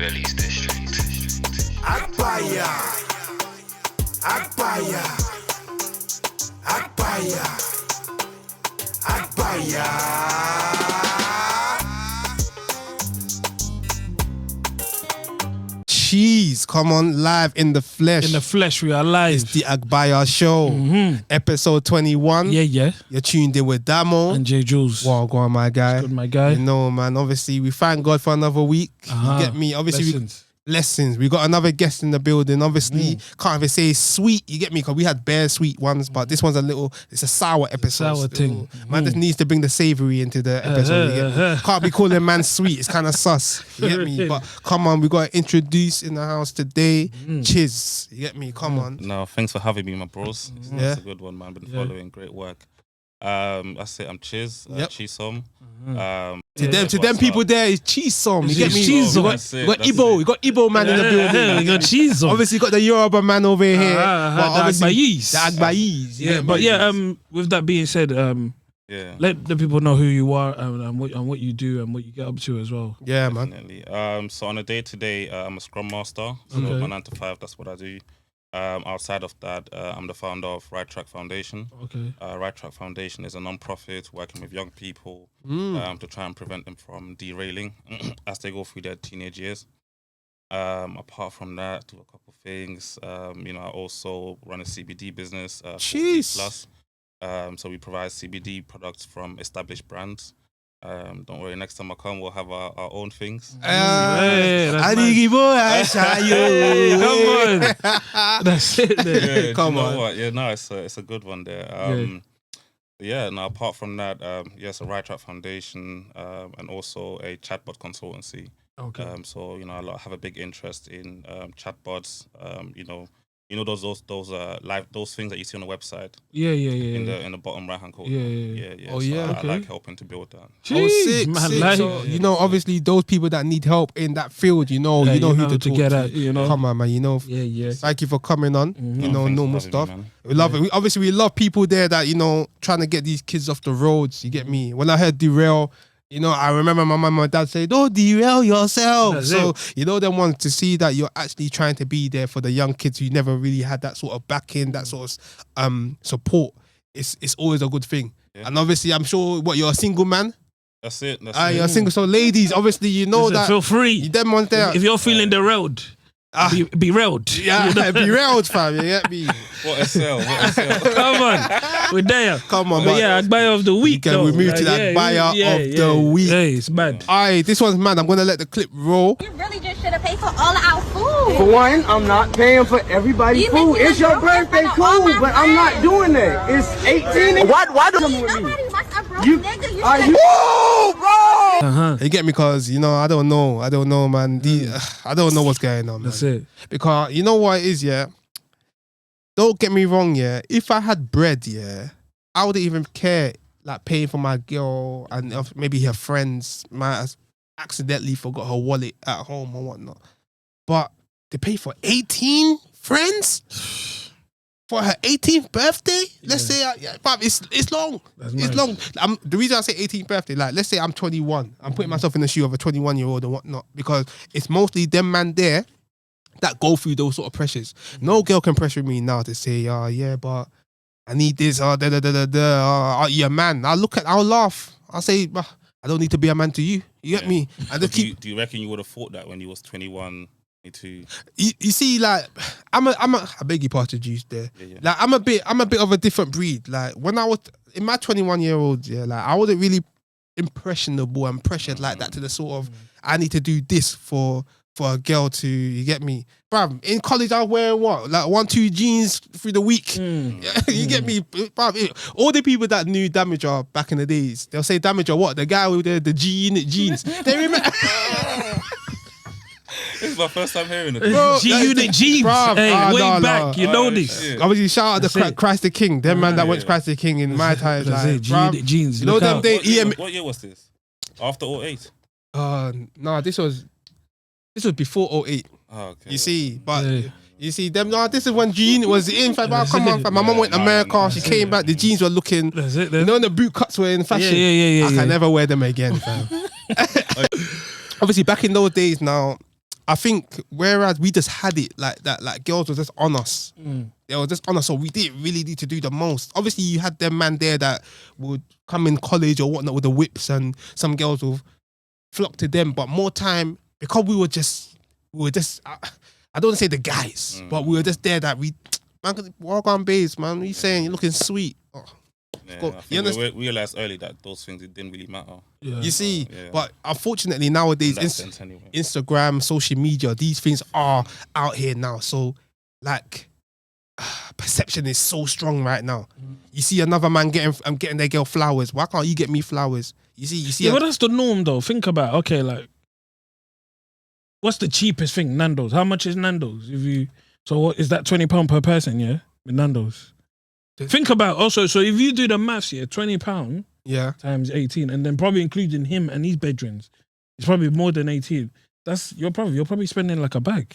Release District. Agbaya, Agbaya, Agbaya, Agbaya. Cheese, come on, live in the flesh. In the flesh, we are live. It's the Agbaya show, episode 21. Yeah. You're tuned in with Damo And J Jules. Well, go on, my guy. Good, my guy. You know, man. Obviously, we thank God for another week. You get me? Obviously, lessons. We got another guest in the building. Obviously, can't even say sweet. You get me? Because we had bare sweet ones, but this one's it's a sour episode. Sour thing. Man just needs to bring the savory into the episode. You get me? Can't be calling man sweet. It's kind of sus. You get me? But come on, we got to introduce in the house today, Chiz. You get me? Come on. No, thanks for having me, my bros. Yeah. It's a good one, man. Been following, great work. That's it. I'm Chiz, Chisom. To them people there is Chisom. You get me? Chisom. We got Igbo. We got Igbo man in the building. We got Chisom. Obviously got the Yoruba man over here. The Agbayis. The Agbayis. Yeah, but with that being said, let the people know who you are and what you do and what you get up to as well. Yeah, man. Definitely. So on a day-to-day, I'm a Scrum Master. So my 9 to 5, that's what I do. Outside of that, I'm the founder of Right Track Foundation. Okay. Right Track Foundation is a non-profit working with young people to try and prevent them from derailing as they go through their teenage years. Apart from that, do a couple of things. I also run a CBD business. Jeez. Plus. So we provide CBD products from established brands. Don't worry, next time I come, we'll have our own things. Come on. That's it there. Come on. What? Yeah, no, it's a good one there. Apart from that, so Right Track Foundation and also a chatbot consultancy. Okay. I have a big interest in chatbots. Those things that you see on the website. Yeah. In the bottom right hand corner. Yeah. Oh, So yeah. I like helping to build that. Sick. Man, So, obviously those people that need help in that field, you know who to talk get to. at, Come on, man. Yeah. Thank you for coming on. Normal for stuff. having me, We love it. We love people there that trying to get these kids off the roads. You get me? When I heard derail. I remember my mum and my dad say, "Don't derail yourself." That's so, it. they want to see that you're actually trying to be there for the young kids who never really had that sort of backing, that sort of support. It's always a good thing. Yeah. And obviously, I'm sure, you're a single man? That's it. You're single. So, ladies, obviously, that. Feel free. Them ones there. If you're feeling derailed, be railed. Yeah, be railed, fam. You get me? What a sell. Come on. We're there. Come on, but Agbaya of the week. We move to that Agbaya of the week. Hey, it's mad. Alright, this one's mad. I'm going to let the clip roll. You really just should have paid for all of our food. For one, I'm not paying for everybody's food. It's your birthday, cool, but I'm not doing that. It's 18. Why do you with me? Nobody wants a broke nigga. You Are should you? Bro! You get me? Because, I don't know, man. I don't know what's going on, man. That's it. Because, you know what it is, yeah? Don't get me wrong, yeah? If I had bread, yeah, I wouldn't even care, like, paying for my girl and maybe her friends might have accidentally forgot her wallet at home or whatnot. But they pay for 18 friends? For her 18th birthday? Let's say, it's long. That's it's nice. long. The reason I say 18th birthday, like, let's say I'm 21. I'm putting myself in the shoe of a 21-year-old and whatnot, because it's mostly them man there that go through those sort of pressures. No girl can pressure me now to say, but I need this, you're a man. I'll laugh. I'll say, I don't need to be a man to you. You get me? And So do you reckon you would have thought that when you was 21? You see, like, I beg your pardon, juice there. Yeah. Like, I'm a bit of a different breed. Like, when I was in my 21-year-olds, like, I wasn't really impressionable and pressured like that to the sort of I need to do this for a girl to, you get me? Bruv, in college I was wearing what? Like 1-2 jeans through the week. You get me? Bruv, all the people that knew Damager back in the days, they'll say Damager what? The guy with the G-unit jeans. They remember. This is my first time hearing it. G-Unit jeans. Bruv, way back. You know this. Yeah. Obviously, shout out to Christ the King. Them man that went to Christ the King in my time. That's like, it. G-Unit jeans. You know them days? What year was this? After 08? No, this was before 08. Oh, okay. You see, but you see them. No, this is when G-Unit was in. Come on, fam. My mum went to America. She came back. The jeans were looking. That's it. You know, the boot cuts were in fashion. Yeah. I can never wear them again, fam. Obviously, back in those days, now I think whereas we just had it like that, like girls were just on us. They were just on us, so we didn't really need to do the most. Obviously, you had them man there that would come in college or whatnot with the whips, and some girls will flock to them. But more time, because we were just, I don't want to say the guys, but we were just there that man, walk on base, man. What you saying? You're looking sweet. Oh. Yeah, I think we realized early that those things, it didn't really matter. Yeah. You see, but unfortunately nowadays, anyway. Instagram, social media, these things are out here now. So, like, perception is so strong right now. You see another man getting their girl flowers. Why can't you get me flowers? You see. Yeah, but that's the norm, though. Think about like, what's the cheapest thing? Nando's. How much is Nando's? So what is that? £20 per person? Yeah, with Nando's. Think about also. So if you do the maths, £20 times 18, and then probably including him and his bedrooms, it's probably more than 18. You're probably spending like a bag,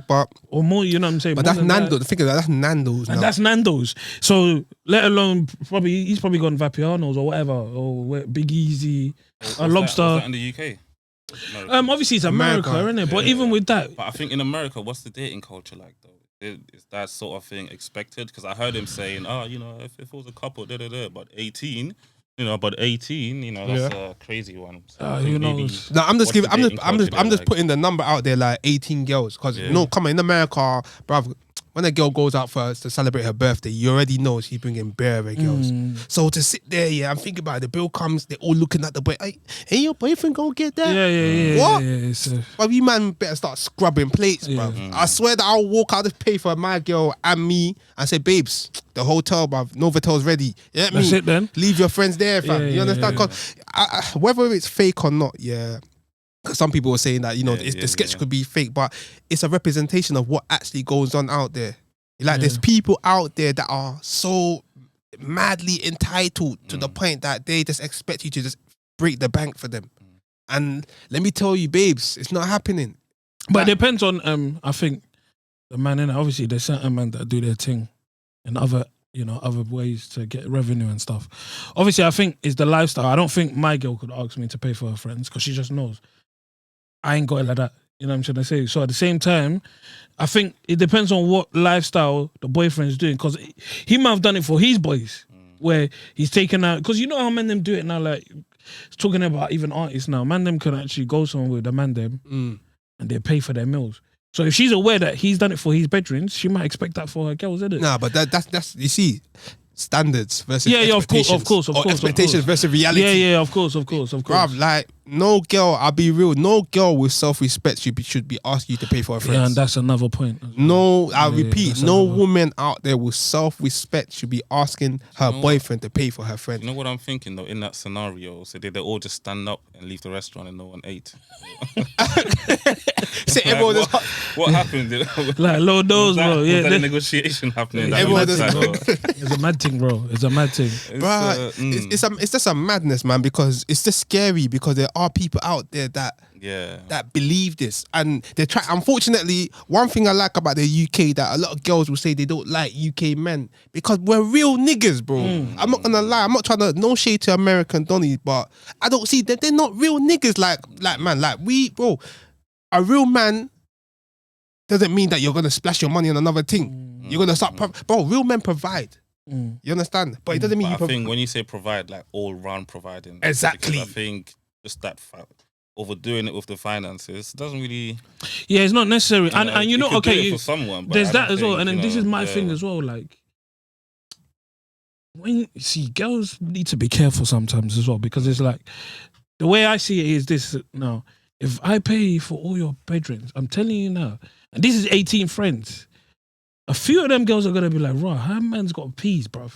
but or more. You know what I'm saying? But that's Nando's. Think of that. That's Nando's. And that's Nando's. So let alone he's probably gone Vapiano's or whatever, or Big Easy, Lobster. Was that in the UK? America. Obviously it's America, isn't it? But even with that, but I think in America, what's the dating culture like though? Is that sort of thing expected? Because I heard him saying, if it was a couple, but 18, that's a crazy one. So who knows? No, I'm just putting the number out there, like 18 girls. Because come on, in America, bruv, when a girl goes out to celebrate her birthday, you already know she's bringing bare girls. So to sit there, I'm thinking about it, the bill comes, they're all looking at the boy. Hey, your boyfriend gonna get that? Yeah. What? Yeah, But you man better start scrubbing plates, bro. I swear that I'll walk out to pay for my girl and me and say, babes, the hotel, bruv, Novotel's ready. Yeah, that's it then. Leave your friends there, fam. You understand? Cause whether it's fake or not, because some people were saying that, the sketch could be fake, but it's a representation of what actually goes on out there. Like, there's people out there that are so madly entitled to the point that they just expect you to just break the bank for them. And let me tell you, babes, it's not happening. But it depends on, I think, the man, and obviously there's certain men that do their thing in other ways to get revenue and stuff. Obviously, I think it's the lifestyle. I don't think my girl could ask me to pay for her friends because she just knows I ain't got it like that. You know what I'm trying to say? So at the same time, I think it depends on what lifestyle the boyfriend's doing, because he might have done it for his boys, where he's taken out, because you know how men them do it now, like talking about even artists now, man them can actually go somewhere with the man them and they pay for their meals. So if she's aware that he's done it for his bedrooms, she might expect that for her girls, isn't it? Nah, but that's you see, standards versus expectations. of course, expectations versus reality. Yeah, of course. Bruv, like, no girl, I'll be real, no girl with self-respect should be asking you to pay for her friends. Yeah, and that's another point. No, I'll repeat, no woman out there with self-respect should be asking her boyfriend to pay for her friend. You know what I'm thinking though, in that scenario? So did they all just stand up and leave the restaurant and no one ate? So everyone what happened? Like, Lord knows, bro. Was that a negotiation happening? It's a mad thing, bro. It's a mad thing. It's just a madness, man, because it's just scary, because there are people out there that believe this, and they try. Unfortunately, one thing I like about the UK, that a lot of girls will say they don't like UK men because we're real niggas, bro. I'm not gonna lie. I'm not trying to no shade to American Donny, but I don't see that they're not real niggas. Like man, like we, bro. A real man doesn't mean that you're gonna splash your money on another thing. You're gonna start, bro. Real men provide. You understand? But it doesn't mean I think when you say provide, like all round providing, exactly. I think just that overdoing it with the finances doesn't really. Yeah, it's not necessary, and you know, okay, for someone, there's that as well, and then this is my thing as well. Like, when you see, girls need to be careful sometimes as well, because it's like, the way I see it is this now. If I pay for all your bedrooms, I'm telling you now, and this is 18 friends, a few of them girls are gonna be like, "Raw, her man's got peas, bruv."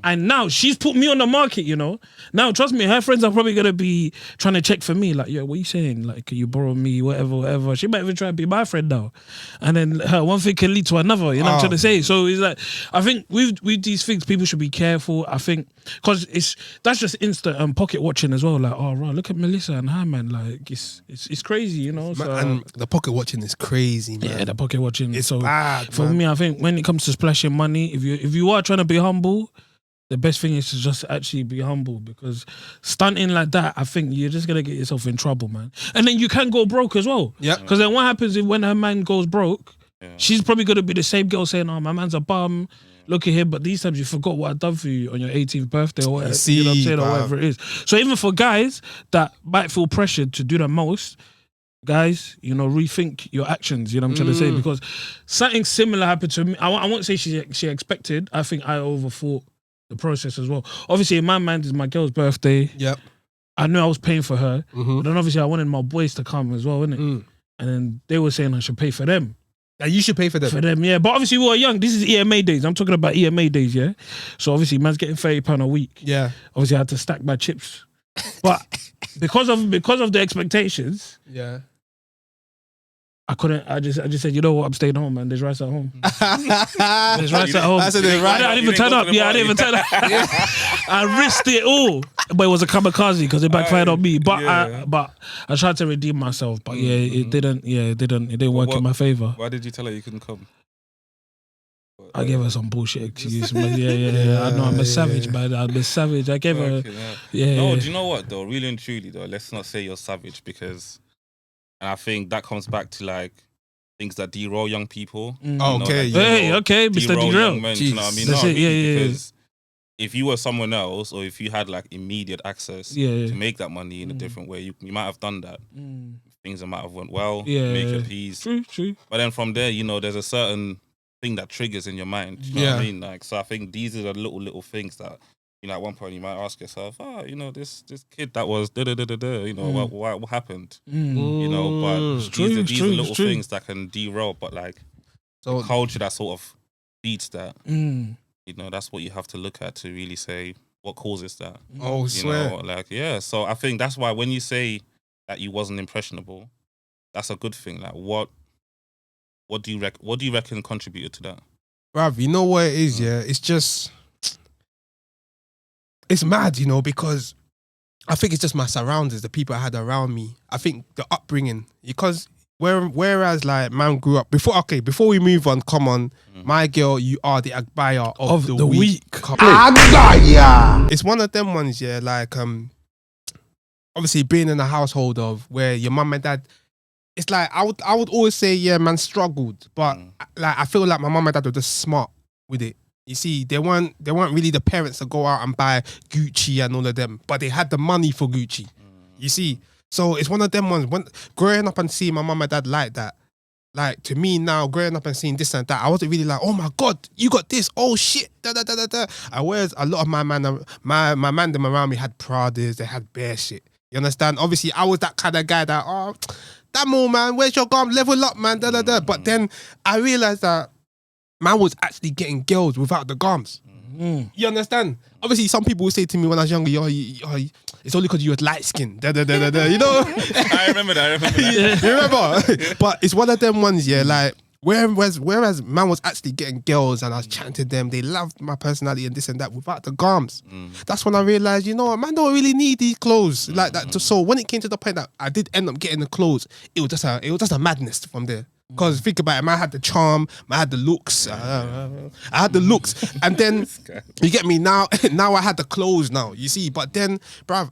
And now she's put me on the market, you know. Now, trust me, her friends are probably gonna be trying to check for me, like, "Yo, what are you saying? Like, can you borrow me, whatever." She might even try to be my friend now, and then one thing can lead to another. You know what I'm trying to say? So it's like, I think with these things, people should be careful. I think because that's just instant pocket watching as well. Like, oh, right, look at Melissa and her man. Like, it's crazy, you know. So, and the pocket watching is crazy, man. Yeah, the pocket watching. It's so bad, for me, I think when it comes to splashing money, if you are trying to be humble, the best thing is to just actually be humble, because stunting like that, I think you're just gonna get yourself in trouble, man. And then you can go broke as well. Yeah. Because then what happens is when her man goes broke, she's probably gonna be the same girl saying, "Oh, my man's a bum. Look at him." But these times you forgot what I've done for you on your 18th birthday or whatever. You know what I'm saying, or whatever it is. So even for guys that might feel pressured to do the most, guys, you know, rethink your actions. You know what I'm trying to say? Because something similar happened to me. I won't say she expected. I think I overthought the process as well. Obviously, in my mind, it's my girl's birthday. Yep. I knew I was paying for her, but then obviously I wanted my boys to come as well, innit? And then they were saying I should pay for them. And you should pay for them. For them, yeah. But obviously we were young. This is EMA days. I'm talking about EMA days, yeah? So obviously man's getting £30 a week. Yeah. Obviously I had to stack my chips. But because of the expectations, Yeah. I couldn't. I just said, you know what? I'm staying home, man. There's rice at home. There's rice at home. I said there's rice. I didn't even turn up. Yeah, I didn't even turn up. I risked it all, but it was a kamikaze because it backfired on me. But I tried to redeem myself. But yeah, it didn't. Yeah, it didn't work in my favor. Why did you tell her you couldn't come? I gave her some bullshit excuse, man. Yeah. I know I'm a savage, man. I'm a savage. I gave her. Yeah. No, do you know what though? Really and truly though, let's not say you're savage, because. And I think that comes back to like things that derail young people. Okay. Okay, Mr. Derail. Young men, you know what I mean? That's no, it. really, because if you were someone else, or if you had like immediate access to make that money in a different way, you might have done that. Things that might have went well. Make your peace. True. But then from there, you know, there's a certain thing that triggers in your mind. You know what I mean? Like, so I think these are the little things that, you know, at one point you might ask yourself, you know, this kid that was you know, what happened? You know, but these are little things that can derail, but like the culture that sort of feeds that, you know, that's what you have to look at to really say what causes that. Oh, you swear. know, like, yeah. So I think that's why when you say that you wasn't impressionable, that's a good thing. Like, what do you reckon contributed to that? Bruv, you know what it is, yeah? It's just... It's mad, you know, because I think it's just my surroundings, the people I had around me. I think the upbringing, because whereas like man grew up before we move on, come on, my girl, you are the Agbaya of the week. Agbaya. It's one of them ones, yeah, like obviously being in a household of where your mum and dad, it's like I would always say, yeah, man struggled, but like I feel like my mum and dad were just smart with it. You see, they weren't really the parents to go out and buy Gucci and all of them, but they had the money for Gucci. You see, so it's one of them ones. When growing up and seeing my mum and dad like that, like to me now, growing up and seeing this and that, I wasn't really like, oh my God, you got this. Oh shit, da da da da da. Whereas a lot of my man them around me had Pradas, they had bare shit. You understand? Obviously, I was that kind of guy that damn all man, where's your gum? Level up, man, da da da. But then I realized that man was actually getting girls without the gums. You understand? Obviously, some people would say to me when I was younger, it's only because you was light skinned. You know? I remember that. You remember? But it's one of them ones, yeah, like, whereas man was actually getting girls and I was chatting to them, they loved my personality and this and that without the gums. That's when I realized, you know what, man don't really need these clothes like that. So when it came to the point that I did end up getting the clothes, it was just a madness from there. Because think about it, man had the charm, man had the looks. I had the looks. And then, you get me, now I had the clothes now, you see. But then, bruv,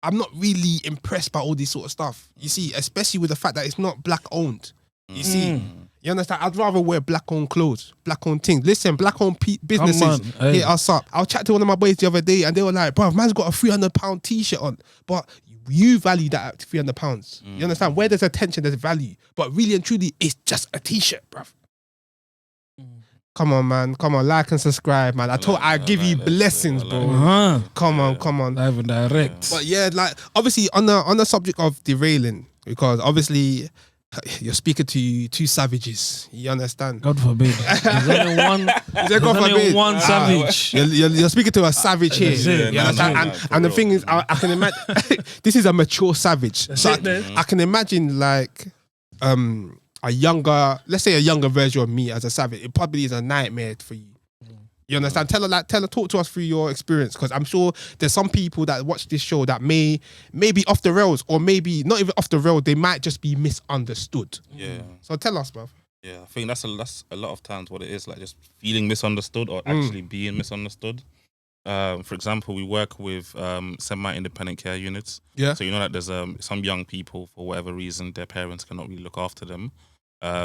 I'm not really impressed by all this sort of stuff. You see, especially with the fact that it's not black owned. You see, you understand? I'd rather wear black owned clothes, black owned things. Listen, black owned businesses hit us up. I was chatting to one of my boys the other day and they were like, bruv, man's got a £300 t-shirt on. But you value that at £300. You understand? Where there's attention, there's value. But really and truly, it's just a t-shirt, bruv. Come on, man. Come on, like and subscribe, man. I give you blessings, bro. Come on. Live and direct. But yeah, like obviously on the subject of derailing, because obviously you're speaking to two savages. You understand? God forbid. There's only one savage. You're speaking to a savage here. You understand? And the thing is, I can imagine this is a mature savage. So I can imagine like let's say a younger version of me as a savage. It probably is a nightmare for you. You understand? Tell her, talk to us through your experience, because I'm sure there's some people that watch this show that may be off the rails, or maybe not even off the rail. They might just be misunderstood. Yeah. So tell us, bruv. Yeah, I think that's a lot of times what it is, like just feeling misunderstood or actually being misunderstood. For example, we work with semi-independent care units. Yeah. So you know that there's some young people, for whatever reason, their parents cannot really look after them.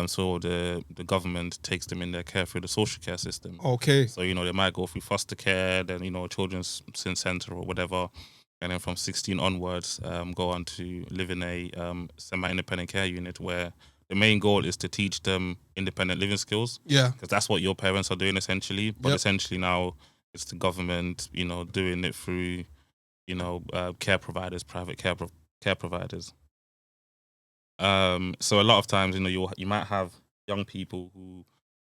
So the government takes them in their care through the social care system. Okay. So they might go through foster care, then children's centre or whatever, and then from 16 onwards, go on to live in a semi-independent care unit where the main goal is to teach them independent living skills. Yeah. Because that's what your parents are doing essentially. But Yep. essentially now it's the government, doing it through, care providers, private care providers. So a lot of times, you might have young people who,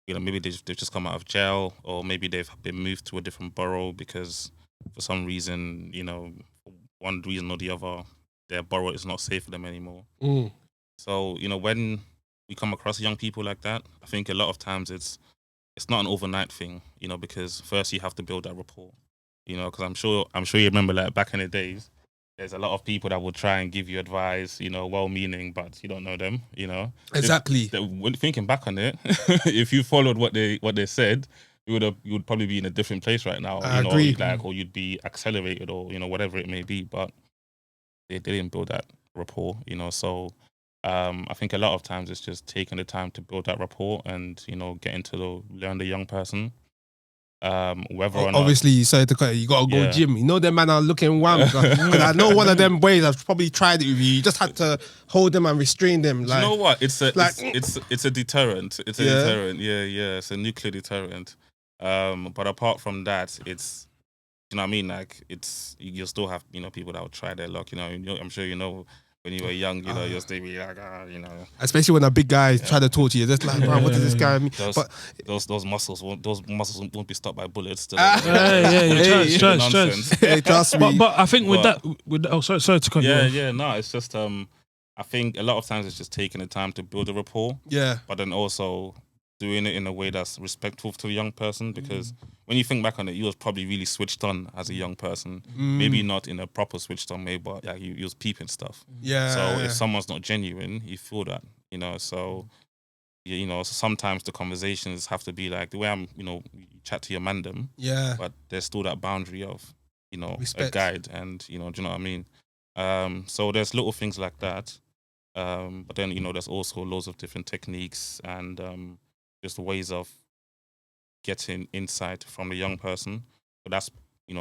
maybe they've just come out of jail, or maybe they've been moved to a different borough because for some reason, one reason or the other, their borough is not safe for them anymore. So, when we come across young people like that, I think a lot of times it's not an overnight thing, because first you have to build that rapport, because I'm sure you remember, like, back in the days, there's a lot of people that would try and give you advice, well-meaning, but you don't know them, Exactly. When thinking back on it, if you followed what they said, you would probably be in a different place right now. I agree. Or you'd be accelerated, or whatever it may be. But they didn't build that rapport, So I think a lot of times it's just taking the time to build that rapport and getting to learn the young person. Whether or not, Obviously, you said you gotta go gym. Them man are looking wham. Because I know one of them boys has probably tried it with you. You just had to hold them and restrain them. Like, you know what? It's a like- it's a deterrent. It's a deterrent. Yeah. It's a nuclear deterrent. But apart from that, it's, you know what I mean? Like, it's, you'll still have, people that will try their luck. I'm sure when you were young, you'll still be like, especially when a big guy try to talk to you, just like, man, what does this guy mean? But those muscles won't be stopped by bullets. Still. Trust. hey, trust me. But I think with that, sorry to cut you off. No, it's just I think a lot of times it's just taking the time to build a rapport. Yeah. But then also doing it in a way that's respectful to the young person, because when you think back on it, you was probably really switched on as a young person. Maybe not in a proper switched on way, but you was peeping stuff. Yeah. So if someone's not genuine, you feel that, So sometimes the conversations have to be like the way you chat to your mandem. Yeah. But there's still that boundary of, Respect. a guide, and do you know what I mean? So there's little things like that. But then there's also loads of different techniques and just ways of getting insight from the young person. But that's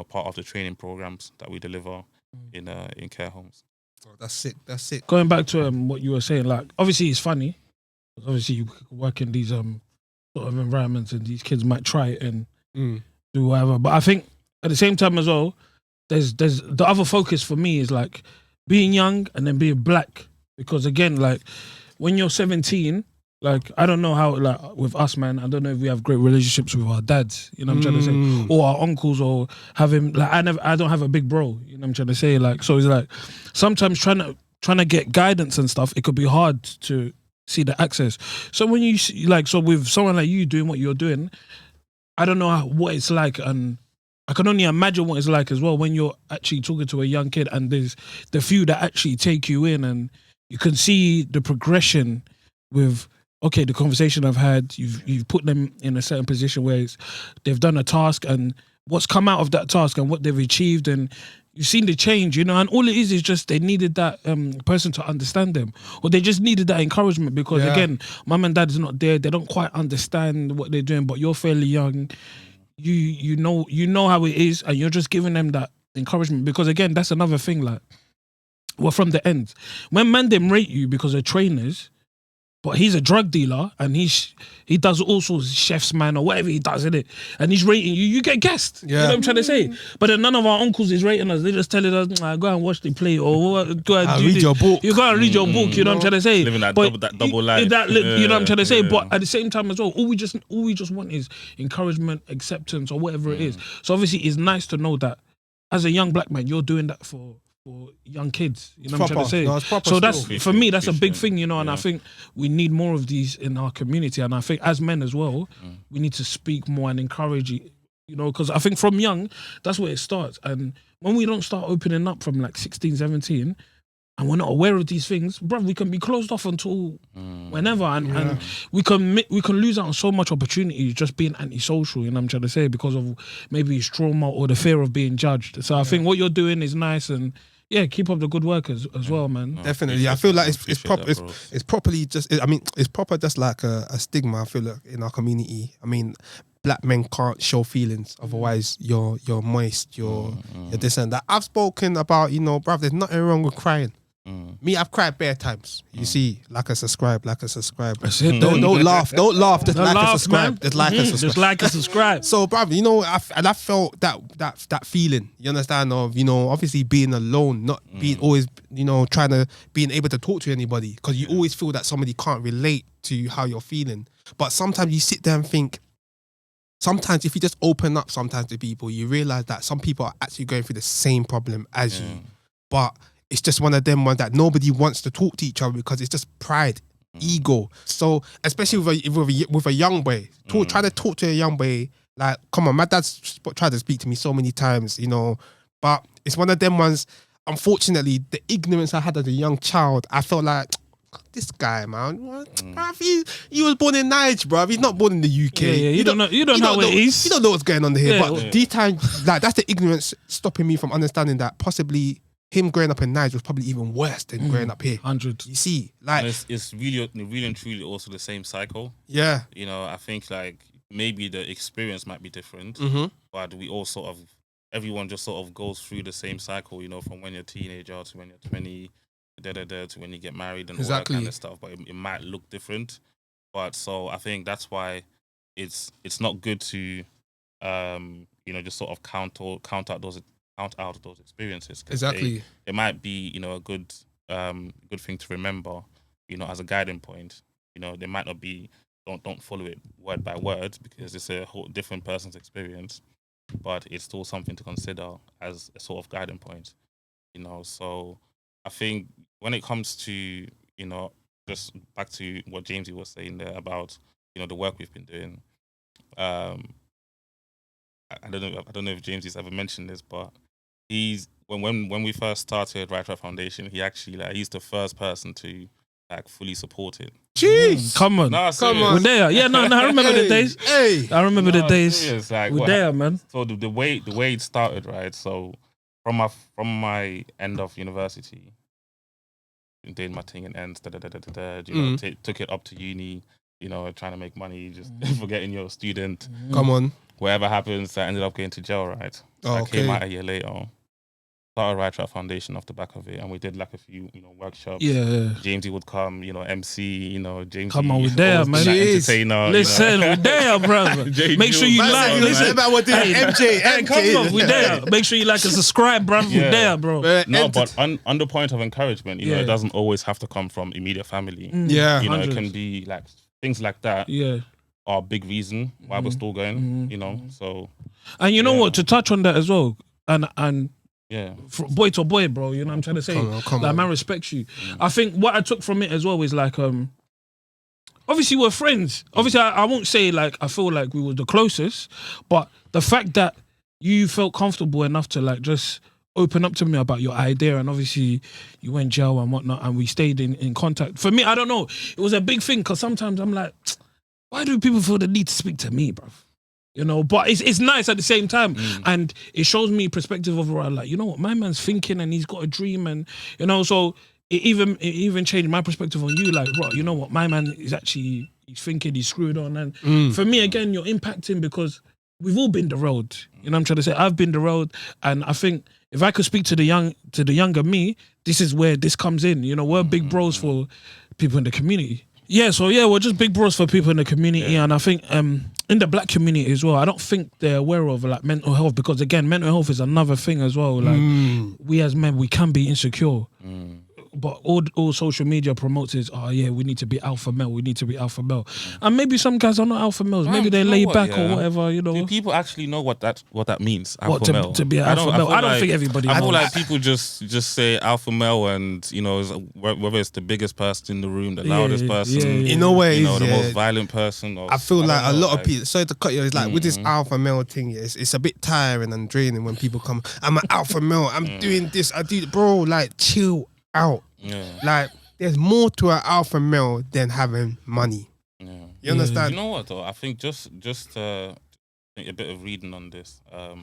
part of the training programs that we deliver in care homes. Oh, that's sick. That's sick. Going back to what you were saying, like, obviously it's funny. Obviously you work in these sort of environments, and these kids might try it and do whatever. But I think at the same time as well, there's the other focus for me is like being young and then being black. Because again, like, when you're 17, like, I don't know how, like, with us, man, I don't know if we have great relationships with our dads, you know what I'm trying to say, or our uncles, or having, like, I don't have a big bro, you know what I'm trying to say, like, so it's like, sometimes trying to get guidance and stuff, it could be hard to see the access. So when you see, like, so with someone like you doing what you're doing, I don't know what it's like, and I can only imagine what it's like as well when you're actually talking to a young kid, and there's the few that actually take you in, and you can see the progression with, okay, the conversation I've had, you've put them in a certain position where they've done a task, and what's come out of that task and what they've achieved, and you've seen the change, and all it is just they needed that person to understand them, or they just needed that encouragement, because again, mum and dad is not there, they don't quite understand what they're doing, but you're fairly young, you know how it is, and you're just giving them that encouragement, because again, that's another thing, like, well, from the end, when man them rate you because of trainers, but he's a drug dealer and he does all sorts of chef's man or whatever he does in it, and he's rating you, you get gassed. You know what I'm trying to say? But then none of our uncles is rating us. They just telling us, go and watch the play, or go and do read this. your book. You go and read your book. You know what I'm trying to say? Living that But double life. you know what I'm trying to say? But at the same time as well, all we just want is encouragement, acceptance, or whatever it is. So obviously, it's nice to know that as a young black man, you're doing that for young kids, you know what I'm trying to say? No, it's proper so still. that's, for me, that's a big thing, and I think we need more of these in our community, and I think as men as well, we need to speak more and encourage, because I think from young, that's where it starts, and when we don't start opening up from like 16, 17, and we're not aware of these things, bruv, we can be closed off until when whenever, and we can lose out on so much opportunity just being antisocial. You know what I'm trying to say, because of maybe it's trauma or the fear of being judged. So I think what you're doing is nice, and keep up the good work as well, man. Definitely, I feel like it's proper. It's properly just. I mean, it's proper just like a stigma. I feel like in our community. I mean, black men can't show feelings, otherwise you're moist, you're this and that. I've spoken about, bruv, there's nothing wrong with crying. Me, I've cried bare times. You see, like and subscribe. That's it. Don't laugh. Just like and subscribe. Man. Just like and subscribe. Just like and subscribe. So, bruv, I felt that feeling. You understand? Of obviously being alone, not being always, being able to talk to anybody, because you always feel that somebody can't relate to how you're feeling. But sometimes you sit there and think. Sometimes if you just open up sometimes to people, you realize that some people are actually going through the same problem as you. But it's just one of them ones that nobody wants to talk to each other because it's just pride, ego. So especially with a young boy, try to talk to a young boy. Like, come on, my dad's tried to speak to me so many times, but it's one of them ones. Unfortunately, the ignorance I had as a young child, I felt like, this guy, man, what? Bruv, he was born in Niger, bruv. He's not born in the UK. You don't know what it is. You don't know what's going on here. Yeah. But deep time, like, that's the ignorance stopping me from understanding that possibly him growing up in Niger was probably even worse than growing up here. 100. You see, like, and it's really and truly also the same cycle. Yeah. I think like maybe the experience might be different, but we all everyone just sort of goes through the same cycle. From when you're a teenager to when you're 20. To when you get married and all that kind of stuff, but it might look different. But so I think that's why it's not good to just sort of count out those experiences. Exactly. It might be a good thing to remember, as a guiding point. They might not be, don't follow it word by word because it's a whole different person's experience, but it's still something to consider as a sort of guiding point. So I think when it comes to, just back to what Jamesy was saying there about, the work we've been doing. I don't know if Jamesy's ever mentioned this, but when we first started Right Foundation, he's the first person to fully support it. Jeez, come on. We're there. Yeah, no, I remember the days. Hey, I remember the days. Serious, we're there, man. So the way it started, right? So from my end of university, doing my thing and ends, took it up to uni, trying to make money, just forgetting you're a student. Come on. Whatever happens, I ended up going to jail, right? Oh, I came out a year later, started Right Track Foundation off the back of it, and we did like a few, workshops. Yeah. Jamesy would come, MC, Jamesy. Come on, we're there, man. Entertainer. Listen, we're there, brother. Make sure you like. Listen, about what MJ. Come on, we're there. Make sure you like and subscribe, bro. We're there, bro. No, but on the point of encouragement, it doesn't always have to come from immediate family. Yeah. It can be like things like that. Yeah. Are a big reason why we're still going, so. And you know what, to touch on that as well, and yeah, boy to boy, bro, you know what I'm trying to say? Come on. Man respects you. I think what I took from it as well is like, obviously we're friends. Obviously I won't say like, I feel like we were the closest, but the fact that you felt comfortable enough to like just open up to me about your idea, and obviously you went jail and whatnot, and we stayed in contact. For me, I don't know, it was a big thing, because sometimes I'm like, why do people feel the need to speak to me, bruv? But it's nice at the same time, and it shows me perspective of like, what, my man's thinking and he's got a dream, and so it even changed my perspective on you. Like, bro, you know what, my man is actually, he's thinking, he's screwed on, and for me again, you're impacting because we've all been derailed. You know what I'm trying to say? I've been derailed, and I think if I could speak to the younger me, this is where this comes in. We're big bros for people in the community. Yeah, so we're just big bros for people in the community, and I think in the black community as well, I don't think they're aware of like mental health, because again, mental health is another thing as well. Like we as men, we can be insecure. But all social media promotes is, we need to be alpha male, and maybe some guys are not alpha males. Maybe they lay back or whatever. Do people actually know what that means? Alpha male to be an alpha male. I don't think everybody. I feel like people just say alpha male, and whether it's the biggest person in the room, the loudest person, in a way, the most violent person. I feel like a lot of people. Sorry to cut you. It's like with this alpha male thing, it's a bit tiring and draining when people come. I'm an alpha male. I'm doing this. I do, bro. Like, chill out. Like, there's more to an alpha male than having money. Yeah. You understand? You know what though? I think just a bit of reading on this. I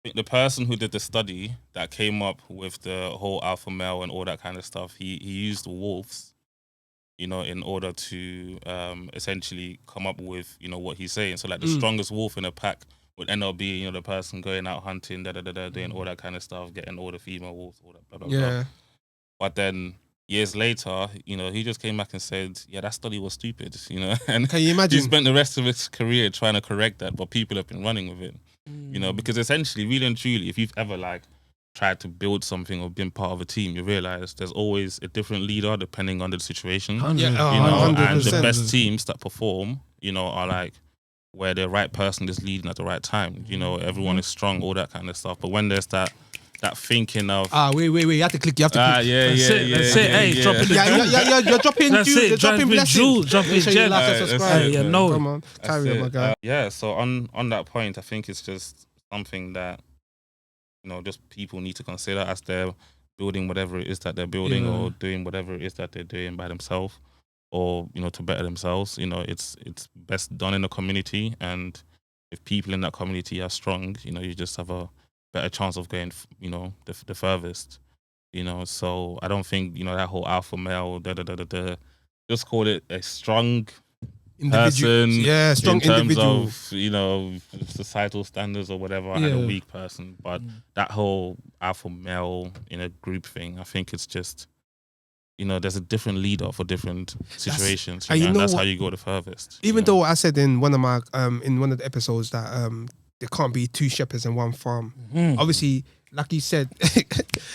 think the person who did the study that came up with the whole alpha male and all that kind of stuff, he used wolves, you know, in order to essentially come up with, you know, what he's saying. So like the strongest wolf in a pack would end up being, you know, the person going out hunting, doing all that kind of stuff, getting all the female wolves, all that blah blah blah. But then years later, you know, he just came back and said, yeah, that study was stupid, you know. And can you imagine? He spent the rest of his career trying to correct that, but people have been running with it. You know, because essentially, really and truly, if you've ever like tried to build something or been part of a team, you realize there's always a different leader depending on the situation. Yeah, you know, 100%. and the best teams that perform, you know, are like where the right person is leading at the right time. You know, everyone is strong, all that kind of stuff. But when there's that thinking of wait, you have to click. yeah, That's it. Hey, drop it. You're dropping. That's You're it. dropping blessings. Dropping Make sure you like and gems. subscribe. Hey, no. Come on, carry on, my guy. yeah. So on that point, I think it's just something that, you know, just people need to consider as they're building whatever it is that they're building or doing whatever it is that they're doing by themselves, or, you know, to better themselves. You know, it's best done in a community, and if people in that community are strong, you know, you just have a better chance of going, you know, the furthest. You know, so I don't think, you know, that whole alpha male, just call it a strong person, strong in terms individual of, you know, societal standards or whatever, and a weak person. But that whole alpha male in a group thing, I think it's just, you know, there's a different leader for different situations, and that's how you go the furthest. Even though I said in one of my in one of the episodes that there can't be two shepherds in one farm. Obviously, like you said,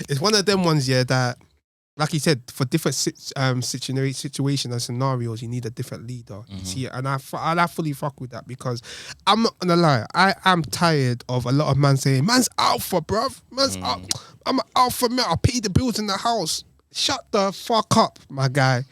it's one of them ones, that, like you said, for different situations and scenarios, you need a different leader. You see, and I fully fuck with that, because I'm not gonna lie, I am tired of a lot of man saying, "Man's alpha, bruv. Man's I'm an alpha male. I pay the bills in the house." Shut the fuck up, my guy.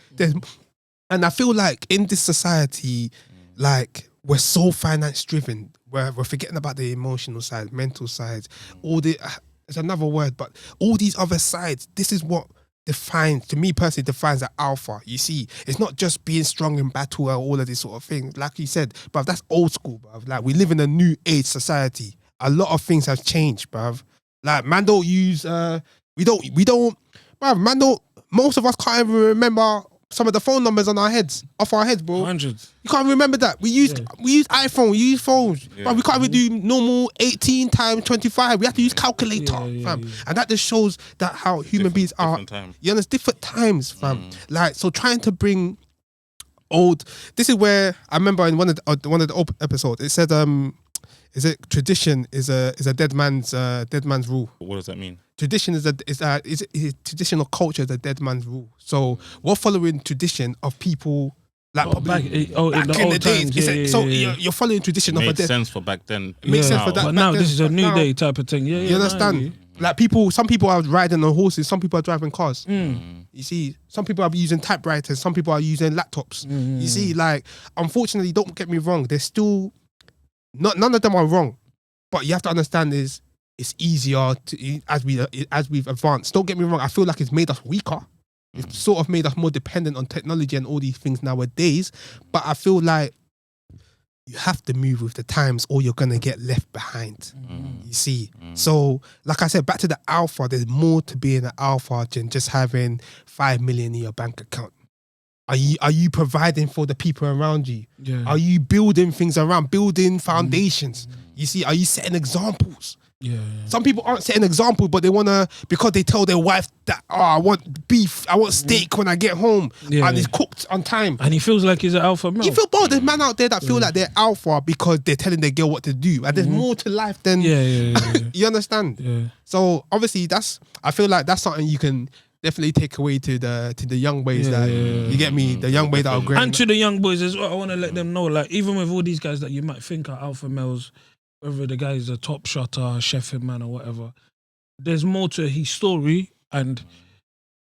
And I feel like in this society, like, we're so finance driven. We're forgetting about the emotional side, mental side, it's another word, but all these other sides. This is what to me personally defines an alpha. You see, it's not just being strong in battle or all of these sort of things. Like you said, bruv, that's old school, bruv. Like, we live in a new age society. A lot of things have changed, bruv. Like, man don't use, we don't, bruv, man don't, most of us can't even remember some of the phone numbers on our heads, off our heads, bro. Hundreds. You can't remember that. We use iPhone, we use phones. But we can't even do normal 18 times 25. We have to use calculator, fam. And that just shows that how human beings are. You understand? Different times, fam. Like, so trying to bring this is where I remember in one of the episodes, it said, is it tradition is a dead man's rule. What does that mean? Tradition is traditional culture is a dead man's rule. So we're following tradition of people like back in the days. You're following tradition of a dead. Makes sense for back then. Makes sense for that. But now this is a new day type of thing. You understand? Like, some people are riding on horses, some people are driving cars. You see, some people are using typewriters, some people are using laptops. You see, like, unfortunately, don't get me wrong, there's still none of them are wrong, but you have to understand it's easier to as we've advanced. Don't get me wrong, I feel like it's made us weaker. It's sort of made us more dependent on technology and all these things nowadays. But I feel like you have to move with the times or you're gonna get left behind. You see, so like I said, back to the alpha. There's more to being an alpha than just having 5 million in your bank account. Are you providing for the people around you? Are you building things building foundations? You see, are you setting examples? Some people aren't setting examples, but they wanna, because they tell their wife that, I want beef, I want steak when I get home, and it's cooked on time. And he feels like he's an alpha male. You feel, bro, there's men out there that feel like they're alpha because they're telling their girl what to do, and there's more to life than you understand. So obviously I feel like that's something you can definitely take away to the young boys you get me, the young boys that are great. And to the young boys as well, I want to let them know, like, even with all these guys that you might think are alpha males, whether the guy is a top shotter, chefing man or whatever, there's more to his story, and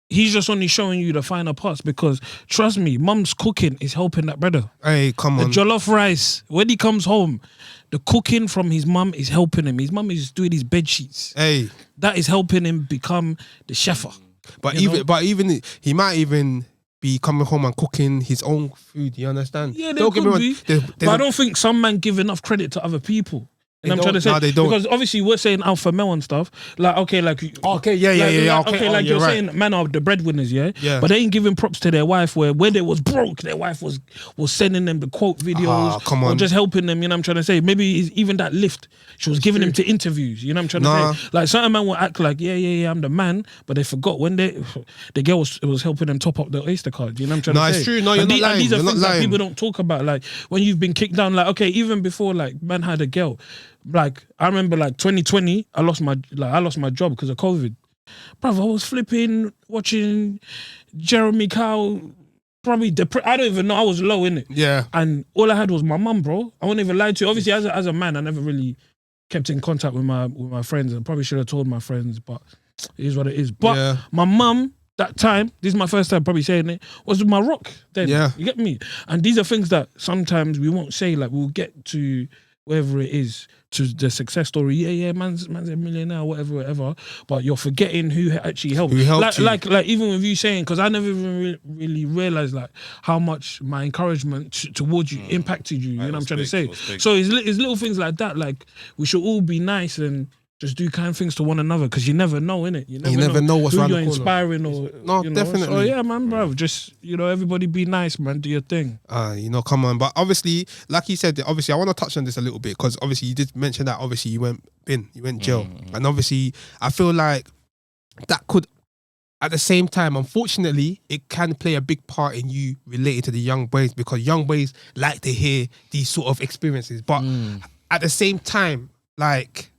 he's just only showing you the finer parts, because trust me, mum's cooking is helping that brother. Hey, come on. The jollof rice, when he comes home, the cooking from his mum is helping him. His mum is doing his bed sheets. Hey. That is helping him become the chef. But You know? even he might even be coming home and cooking his own food. You understand? Yeah, they Don't get me could wrong, be. there's But I a- don't think some men give enough credit to other people. They And I'm trying to say, don't. No, they don't. because obviously we're saying alpha male and stuff. Like, okay, like, Okay, yeah. Okay, like you're you're right. saying, men are the breadwinners, yeah. Yeah. But they ain't giving props to their wife where they was broke, their wife was sending them the quote videos, come or on. just helping them. You know what I'm trying to say? Maybe even that lift she was giving them to interviews. You know what I'm trying to say? Like certain men will act like, yeah, I'm the man, but they forgot when the girl was helping them top up the Oyster card. You know what I'm trying to say? No, it's true. No, you're And not lying. these are You're not things that lying. people don't talk about. Like when you've been kicked down. Like okay, even before like man had a girl. Like I remember, like 2020, I lost my job because of COVID. Bruv, I was flipping watching Jeremy Kyle. Probably I don't even know. I was low in it. Yeah. And all I had was my mum, bro. I won't even lie to you. Obviously, as a man, I never really kept in contact with my friends, and probably should have told my friends, but it is what it is. But Yeah. my mum. That time, this is my first time probably saying it, was my rock then. Yeah. You get me? And these are things that sometimes we won't say, like we'll get to wherever it is, to the success story. Yeah, man's a millionaire, whatever. But you're forgetting who actually helped. Who helped you. Like even with you saying, because I never even really realized like how much my encouragement towards you impacted you. You know what I'm trying to say? So it's little things like that. Like we should all be nice and just do kind things to one another, because you never know, innit? You never know what's who around you're the corner. inspiring or No, you know? definitely. So yeah, man, bro. Just everybody be nice, man. Do your thing. Come on. But obviously, like you said, obviously, I want to touch on this a little bit because obviously you did mention that obviously you went jail, and obviously I feel like that could, at the same time, unfortunately, it can play a big part in you relating to the young boys, because young boys like to hear these sort of experiences. But at the same time, like,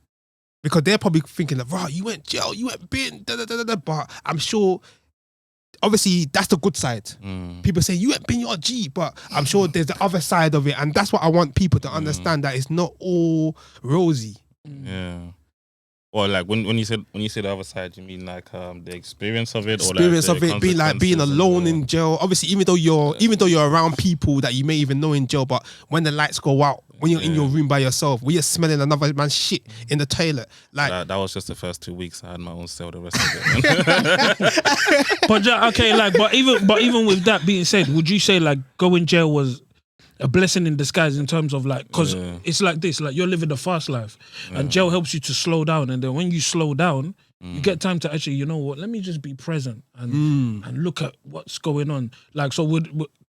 because they're probably thinking like, right, you went jail, you went bin, but I'm sure, obviously, that's the good side. People say, you went bin, you're a G, but I'm sure there's the other side of it, and that's what I want people to understand, that it's not all rosy. Yeah. Or like when you say the other side, you mean like the experience of it, or Experience like of it being like being alone in jail. Obviously, even though you're around people that you may even know in jail, but when the lights go out, when you're in your room by yourself, when you're smelling another man's shit in the toilet, like that was just the first 2 weeks. I had my own cell. The rest of it. But okay, like, but even with that being said, would you say like going jail was a blessing in disguise in terms of like, because it's like this, like you're living the fast life, and jail helps you to slow down, and then when you slow down, you get time to actually, you know what, let me just be present and look at what's going on. Like, so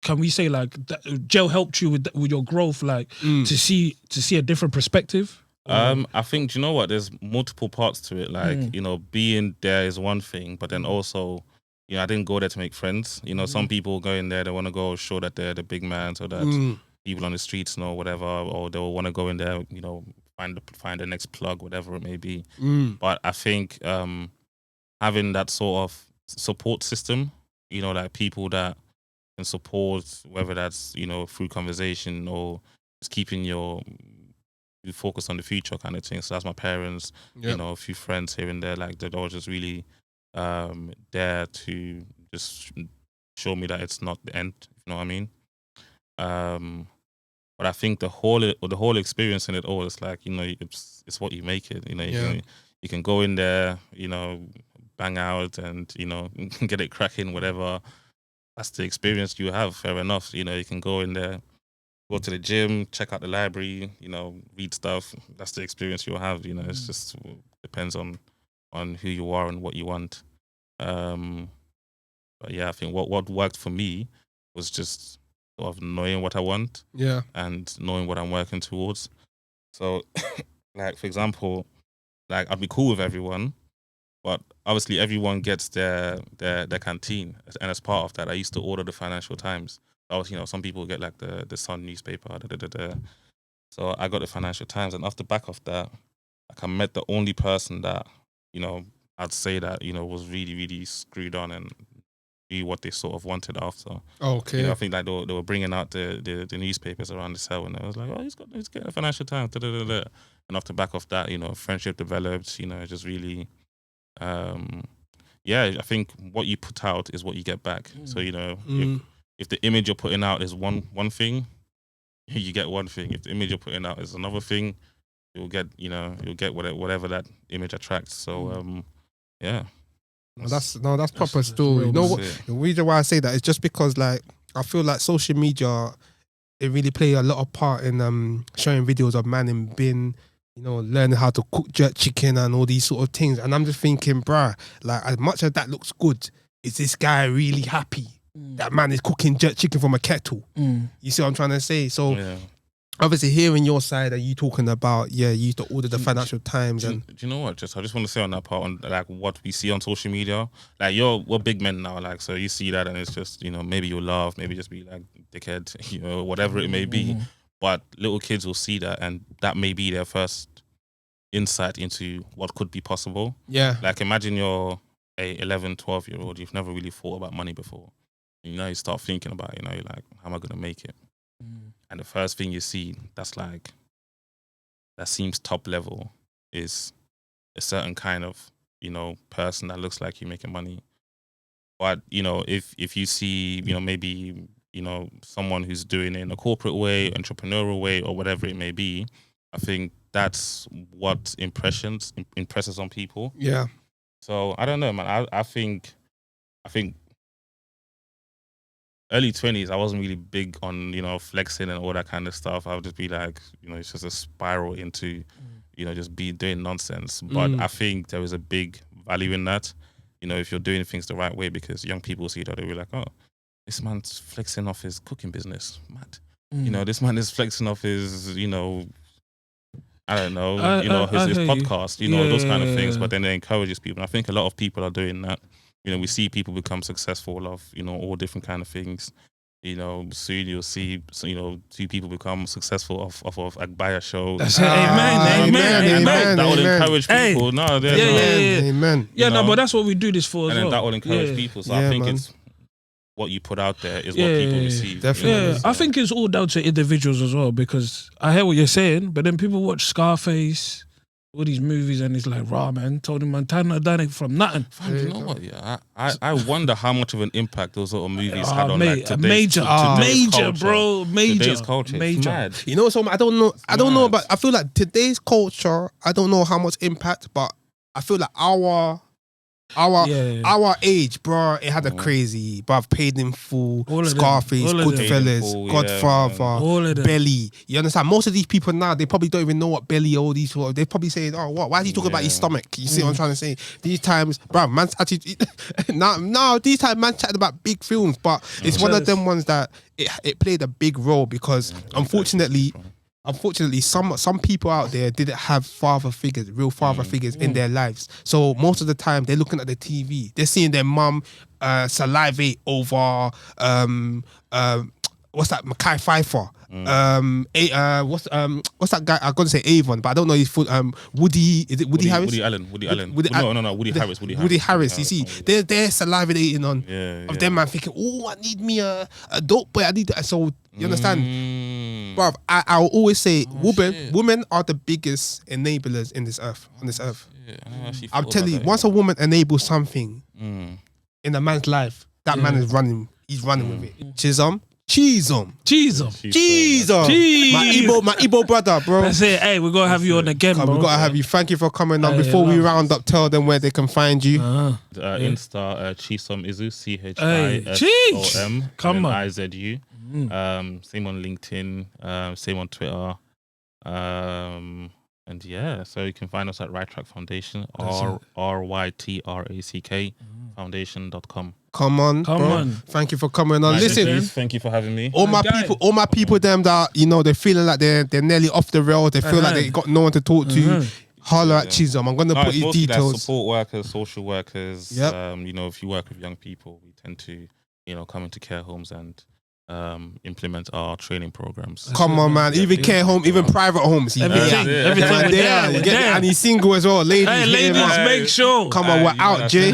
can we say like that jail helped you with your growth, like to see a different perspective? I think, do you know what? There's multiple parts to it. Like, being there is one thing, but then also, I didn't go there to make friends. Some people go in there, they want to go show that they're the big man, so that people on the streets know whatever, or they will want to go in there, find the next plug, whatever it may be. But I think having that sort of support system, like people that can support, whether that's through conversation or just keeping you focus on the future kind of thing. So that's my parents, a few friends here and there, like they're all just really there to just show me that it's not the end, if you know what I mean. But I think the whole experience in it all is like, it's what you make it. You can go in there, bang out and get it cracking, whatever. That's the experience you have. Fair enough. You can go in there, go to the gym, check out the library, read stuff. That's the experience you'll have. It's just depends on who you are and what you want. But yeah, I think what worked for me was just sort of knowing what I want, and knowing what I'm working towards. So, like for example, like I'd be cool with everyone, but obviously everyone gets their canteen, and as part of that, I used to order the Financial Times. Obviously, some people get like the Sun newspaper. So I got the Financial Times, and off the back of that, like I met the only person that I'd say that was really really screwed on and do what they sort of wanted after. Okay. I think like they were bringing out the newspapers around the cell, and I was like, oh, he's getting a Financial Times. And off the back of that, friendship developed. Just really, I think what you put out is what you get back. So if the image you're putting out is one thing, you get one thing. If the image you're putting out is another thing, you'll get whatever that image attracts. So yeah. That's proper still. real, You know that's what? The reason why I say that is just because like I feel like social media, it really play a lot of part in showing videos of man in bin, learning how to cook jerk chicken and all these sort of things. And I'm just thinking, bruh, like as much as that looks good, is this guy really happy that man is cooking jerk chicken from a kettle? You see what I'm trying to say? So obviously hearing your side, and you talking about, you used to order the Financial Times. Do you know what? I just want to say on that part, on like what we see on social media, like we're big men now, like, so you see that and it's just, maybe you'll laugh, maybe just be like dickhead, whatever it may be. But little kids will see that and that may be their first insight into what could be possible. Yeah. Like imagine you're a 11, 12-year-old, you've never really thought about money before. You start thinking about it, you're like, how am I going to make it? And the first thing you see that seems top level is a certain kind of, person that looks like you're making money. But, if you see, maybe, someone who's doing it in a corporate way, entrepreneurial way, or whatever it may be, I think that's what impresses on people. Yeah. So I don't know, man. I think early 20s, I wasn't really big on, flexing and all that kind of stuff. I would just be like, it's just a spiral into, just be doing nonsense. But I think there is a big value in that, if you're doing things the right way, because young people see that, they'll be like, oh, this man's flexing off his cooking business. Mad. This man is flexing off his, I don't know, his podcast, those kind of things. But then it encourages people. And I think a lot of people are doing that. We see people become successful of, all different kind of things. Soon you'll see, two people become successful off of Agbaya show. That's it. Amen. That will encourage people. Amen. Yeah, no, but that's what we do this for as well. And then that will encourage people. So I think it's what you put out there is what people receive. Definitely. Yeah, I think it's all down to individuals as well, because I hear what you're saying, but then people watch Scarface, all these movies, and it's like, raw, man, Tony Montana done it from nothing. Fam, you know what? Yeah, I wonder how much of an impact those sort of movies had on major, today's culture. Bro, major. Today's culture, it's mad. So I don't know about. I feel like today's culture, I don't know how much impact, but I feel like our age, bro, it had a crazy, bruv, Paid in Full, Scarface, Goodfellas, Godfather, Belly. You understand? Most of these people now, they probably don't even know what Belly or these sort of, they probably saying, oh, what? Why is he talking about his stomach? You see what I'm trying to say? These times, bruv, man's actually, now these times, man's chatting about big films, but it's one of them ones that it played a big role because unfortunately, some people out there didn't have real father figures in their lives. So most of the time, they're looking at the TV. They're seeing their mum salivate over what's that? Mackay Pfeiffer. What's that guy? I'm gonna say Avon, but I don't know his full. Woody, is it Woody Harris? Woody Allen. No, Woody Harris. Woody Harris. You see, they're salivating on of them man thinking, oh, I need me a dope boy. I need that. So you understand, bruv? I will always say, women are the biggest enablers in this earth. On this earth, I'm telling you, once a woman enables something in a man's life, that man is running. He's running with it. Chisom. My Igbo brother, bro. That's it. Hey, we're gonna have you on again, bro. We gotta have you. Thank you for coming on. Before we round up, tell them where they can find you. Insta Chisom Izu, CHISOM. Come on, IZU. Same on LinkedIn. Same on Twitter. And yeah, so you can find us at Right Track Foundation, RYTRACK Foundation.com. Come on. Thank you for coming on. Listen, thank you for having me. All my people, them that they're feeling like they're nearly off the rails. They feel like they got no one to talk to. Holler at Chisom. I'm gonna put his details. Like support workers, social workers. Yep. If you work with young people, we tend to come into care homes and implement our training programs. Come on, man. Even care home, even private homes. Everything. And he's single as well. Ladies, make sure. Come on, we're out, Jay.